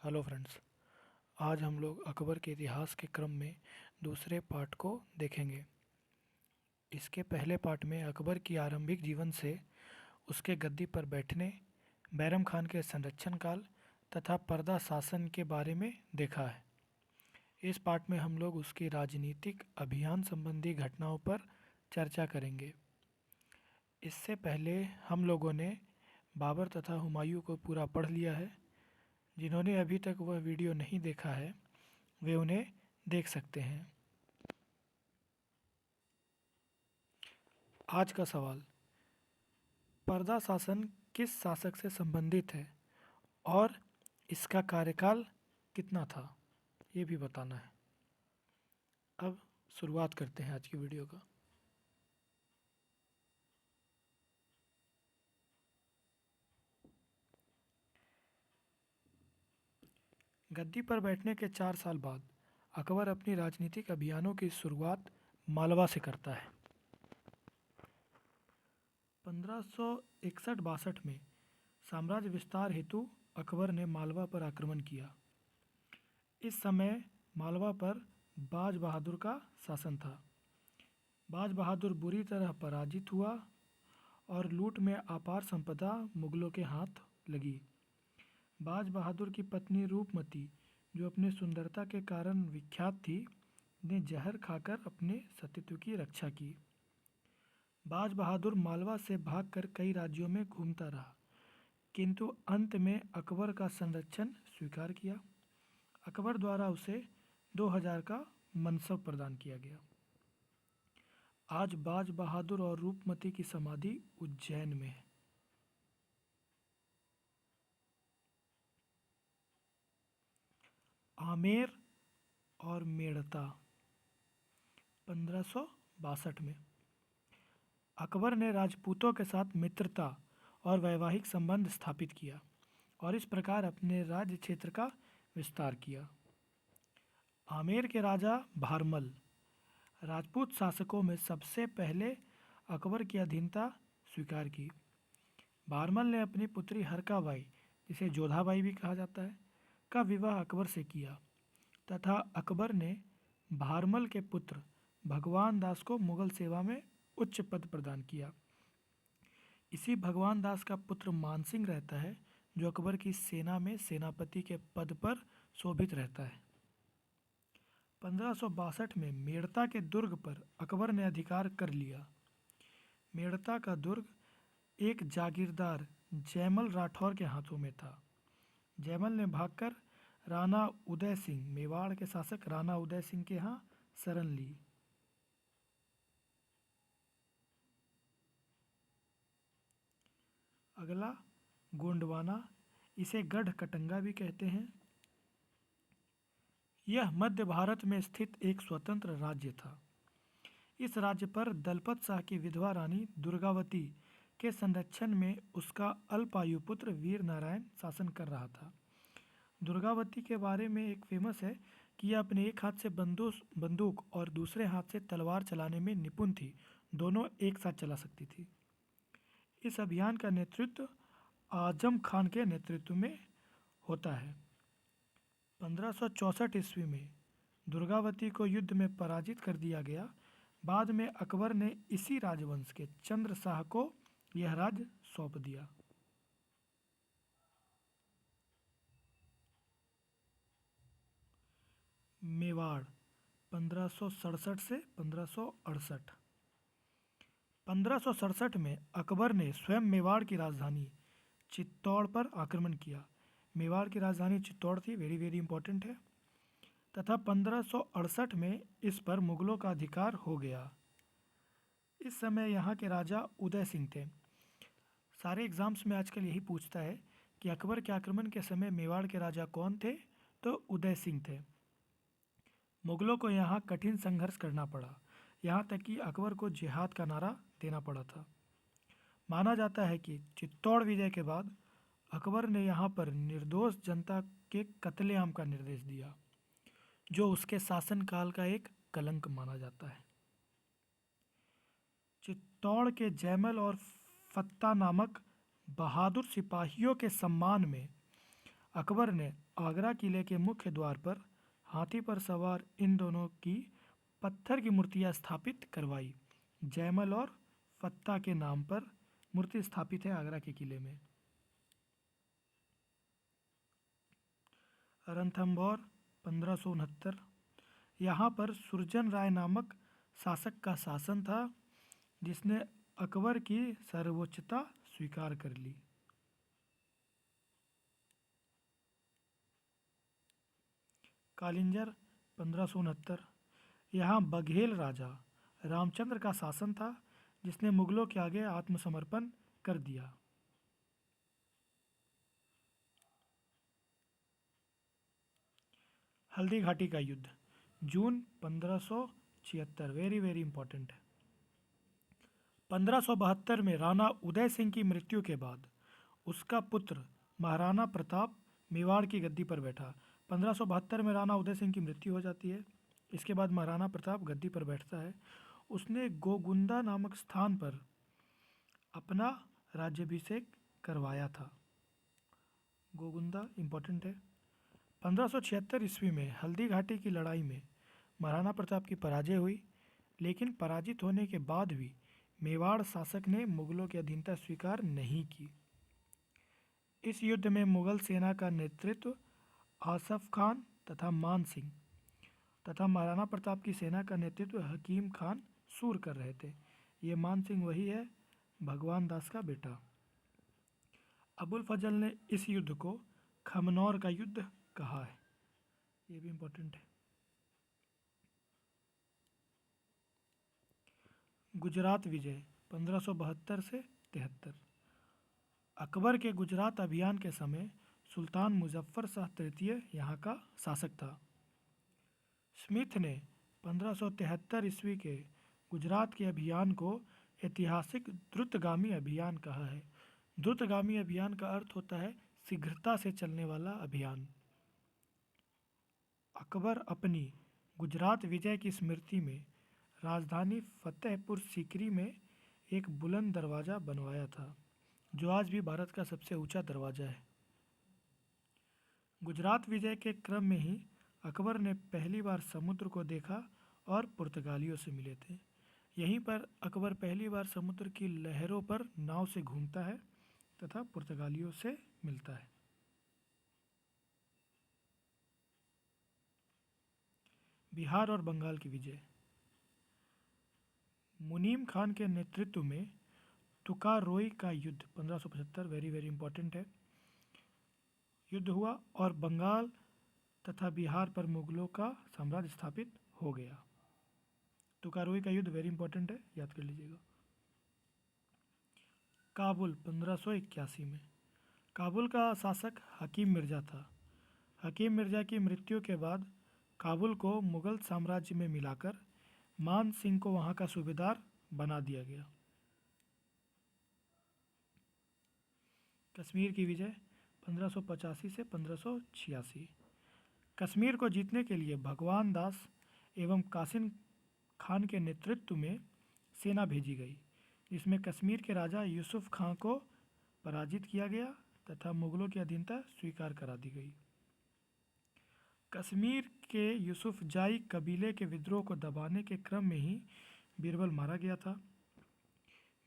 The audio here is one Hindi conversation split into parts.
Hello friends. आज हम लोग अकबर के इतिहास के क्रम में दूसरे पार्ट को देखेंगे। इसके पहले पार्ट में अकबर की आरंभिक जीवन से उसके गद्दी पर बैठने, बैरम खान के संरक्षण काल तथा पर्दा शासन के बारे में देखा है। इस पार्ट में हम लोग उसकी राजनीतिक अभियान संबंधी घटनाओं पर चर्चा करेंगे। इससे पहले हम लोगों ने बाबर तथा हुमायूं को पूरा पढ़ लिया है। जिन्होंने अभी तक वह वीडियो नहीं देखा है वे उन्हें देख सकते हैं। आज का सवाल, पर्दा शासन किस शासक से संबंधित है और इसका कार्यकाल कितना था, ये भी बताना है। अब शुरुआत करते हैं आज की वीडियो का। गद्दी पर बैठने के 4 साल बाद अकबर अपनी राजनीतिक अभियानों की शुरुआत मालवा से करता है। 1561-62 में साम्राज्य विस्तार हेतु अकबर ने मालवा पर आक्रमण किया। इस समय मालवा पर बाज बहादुर का शासन था। बाज बहादुर बुरी तरह पराजित हुआ और लूट में अपार संपदा मुगलों के हाथ लगी। बाज बहादुर की पत्नी रूपमती, जो अपनी सुंदरता के कारण विख्यात थी, ने जहर खाकर अपने सतीत्व की रक्षा की। बाज बहादुर मालवा से भागकर कई राज्यों में घूमता रहा, किंतु अंत में अकबर का संरक्षण स्वीकार किया। अकबर द्वारा उसे 2000 का मनसब प्रदान किया गया। आज बाज बहादुर और रूपमती की समाधि उज्जैन में है। आमेर और मेड़ता 1562 में अकबर ने राजपूतों के साथ मित्रता और वैवाहिक संबंध स्थापित किया और इस प्रकार अपने राज्य क्षेत्र का विस्तार किया। आमेर के राजा भारमल राजपूत शासकों में सबसे पहले अकबर की अधीनता स्वीकार की। भारमल ने अपनी पुत्री हरकाबाई, जिसे जोधाबाई भी कहा जाता है, का विवाह अकबर से किया तथा अकबर ने भारमल के पुत्र भगवान दास को मुगल सेवा में उच्च पद प्रदान किया। इसी भगवान दास का पुत्र मानसिंह रहता है, जो अकबर की सेना में सेनापति के पद पर शोभित रहता है। 1562 में मेड़ता के दुर्ग पर अकबर ने अधिकार कर लिया। मेड़ता का दुर्ग एक जागीरदार जयमल राठौर के हाथों में था। जयमल ने भागकर राणा उदय सिंह, मेवाड़ के शासक राणा उदय सिंह के यहाँ शरण ली। अगला गोंडवाना, इसे गढ़ कटंगा भी कहते हैं। यह मध्य भारत में स्थित एक स्वतंत्र राज्य था। इस राज्य पर दलपत शाह की विधवा रानी दुर्गावती के संरक्षण में उसका अल्पायु पुत्र वीर नारायण शासन कर रहा था। दुर्गावती के बारे में एक फेमस है कि यह अपने एक हाथ से बंदूक और दूसरे हाथ से तलवार चलाने में निपुण थी, दोनों एक साथ चला सकती थी। इस अभियान का नेतृत्व आजम खान के नेतृत्व में होता है। 1564 ईस्वी में दुर्गावती को युद्ध में पराजित कर दिया गया। बाद में अकबर ने इसी राजवंश के चंद्र शाह को यह राज्य सौंप दिया। मेवाड़ 1567 से 1568। 1567 में अकबर ने स्वयं मेवाड़ की राजधानी चित्तौड़ पर आक्रमण किया। मेवाड़ की राजधानी चित्तौड़ थी, वेरी वेरी इंपॉर्टेंट है। तथा 1568 में इस पर मुगलों का अधिकार हो गया। इस समय यहाँ के राजा उदय सिंह थे। सारे एग्जाम्स में आजकल यही पूछता है कि अकबर के आक्रमण के समय मेवाड़ के राजा कौन थे, तो उदय सिंह थे। मुगलों को यहाँ कठिन संघर्ष करना पड़ा, यहाँ तक कि अकबर को जिहाद का नारा देना पड़ा था। माना जाता है कि चित्तौड़ विजय के बाद अकबर ने यहाँ पर निर्दोष जनता के कत्लेआम का निर्देश दिया, जो उसके शासनकाल का एक कलंक माना जाता है। चित्तौड़ के जयमल और फत्ता नामक बहादुर सिपाहियों के सम्मान में अकबर ने आगरा किले के मुख्य द्वार पर हाथी पर सवार इन दोनों की पत्थर की मूर्तियां स्थापित करवाई। जयमल और फत्ता के नाम पर मूर्ति स्थापित है आगरा के किले में। रणथंभौर 1569। यहाँ पर सुरजन राय नामक शासक का शासन था जिसने अकबर की सर्वोच्चता स्वीकार कर ली। कालिंजर 1569। यहाँ बघेल राजा रामचंद्र का शासन था जिसने मुगलों के आगे आत्मसमर्पण कर दिया। हल्दी घाटी का युद्ध जून 1576, वेरी वेरी इंपॉर्टेंट है। 1572 में राणा उदय सिंह की मृत्यु के बाद उसका पुत्र महाराणा प्रताप मेवाड़ की गद्दी पर बैठा। 1572 में राणा उदय सिंह की मृत्यु हो जाती है। इसके बाद महाराणा प्रताप गद्दी पर बैठता है। उसने गोगुंदा नामक स्थान पर अपना राज्याभिषेक करवाया था। गोगुंदा इंपॉर्टेंट है। 1576 ईस्वी में हल्दी घाटी की लड़ाई में महाराणा प्रताप की पराजय हुई, लेकिन पराजित होने के बाद भी मेवाड़ शासक ने मुगलों की अधीनता स्वीकार नहीं की। इस युद्ध में मुगल सेना का नेतृत्व आसफ खान तथा मान सिंह तथा महाराणा प्रताप की सेना का नेतृत्व हकीम खान सूर कर रहे थे। ये मान सिंह वही है भगवान दास का बेटा। अबुल फजल ने इस युद्ध को खमनौर का युद्ध कहा है। ये भी इंपॉर्टेंट है। गुजरात विजय 1572 से 73। अकबर के गुजरात अभियान के समय सुल्तान मुजफ्फर शाह तृतीय यहाँ का शासक था। स्मिथ ने 1573 ईस्वी के गुजरात के अभियान को ऐतिहासिक द्रुतगामी अभियान कहा है। द्रुतगामी अभियान का अर्थ होता है शीघ्रता से चलने वाला अभियान। अकबर अपनी गुजरात विजय की स्मृति में राजधानी फतेहपुर सीकरी में एक बुलंद दरवाज़ा बनवाया था, जो आज भी भारत का सबसे ऊंचा दरवाज़ा है। गुजरात विजय के क्रम में ही अकबर ने पहली बार समुद्र को देखा और पुर्तगालियों से मिले थे। यहीं पर अकबर पहली बार समुद्र की लहरों पर नाव से घूमता है तथा पुर्तगालियों से मिलता है। बिहार और बंगाल की विजय मुनीम खान के नेतृत्व में तुकारोई का युद्ध 1575, वेरी वेरी इंपॉर्टेंट है, युद्ध हुआ और बंगाल तथा बिहार पर मुगलों का साम्राज्य स्थापित हो गया। तुकारोई का युद्ध वेरी इंपॉर्टेंट है, याद कर लीजिएगा। काबुल 1581 में काबुल का शासक हकीम मिर्ज़ा था। हकीम मिर्ज़ा की मृत्यु के बाद काबुल को मुगल साम्राज्य में मिलाकर मान सिंह को वहाँ का सूबेदार बना दिया गया। कश्मीर की विजय 1585 से 1586। कश्मीर को जीतने के लिए भगवान दास एवं कासिम खान के नेतृत्व में सेना भेजी गई, जिसमें कश्मीर के राजा यूसुफ खां को पराजित किया गया तथा मुगलों की अधीनता स्वीकार करा दी गई। कश्मीर के यूसुफ जाई कबीले के विद्रोह को दबाने के क्रम में ही बीरबल मारा गया था।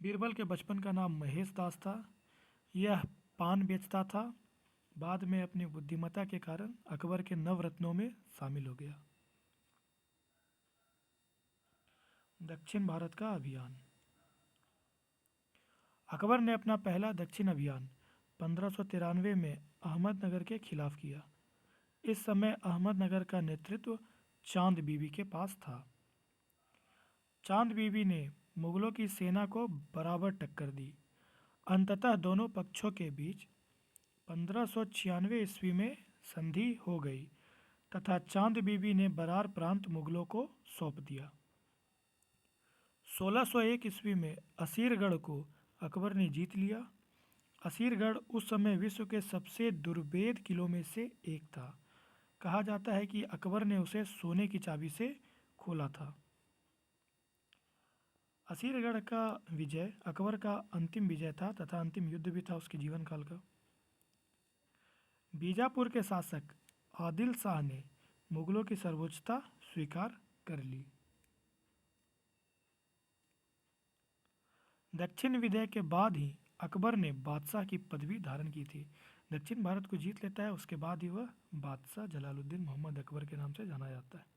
बीरबल के बचपन का नाम महेश दास था। यह पान बेचता था। बाद में अपनी बुद्धिमत्ता के कारण अकबर के नवरत्नों में शामिल हो गया। दक्षिण भारत का अभियान अकबर ने अपना पहला दक्षिण अभियान 1593 में अहमदनगर के खिलाफ किया। इस समय अहमदनगर का नेतृत्व चांद बीबी के पास था। चांद बीबी ने मुगलों की सेना को बराबर टक्कर दी। अंततः दोनों पक्षों के बीच 1596 ईस्वी में संधि हो गई तथा चांद बीबी ने बरार प्रांत मुगलों को सौंप दिया। 1601 ईस्वी में असीरगढ़ को अकबर ने जीत लिया। असीरगढ़ उस समय विश्व के सबसे दुर्भेद किलों में से एक था। कहा जाता है कि अकबर ने उसे सोने की चाबी से खोला था। असीरगढ़ का विजय अकबर का अंतिम विजय था तथा अंतिम युद्ध भी था उसके जीवन काल का। बीजापुर के शासक आदिल शाह ने मुगलों की सर्वोच्चता स्वीकार कर ली। दक्षिण विजय के बाद ही अकबर ने बादशाह की पदवी धारण की थी। दक्षिण भारत को जीत लेता है, उसके बाद ही वह बादशाह जलालुद्दीन मोहम्मद अकबर के नाम से जाना जाता है।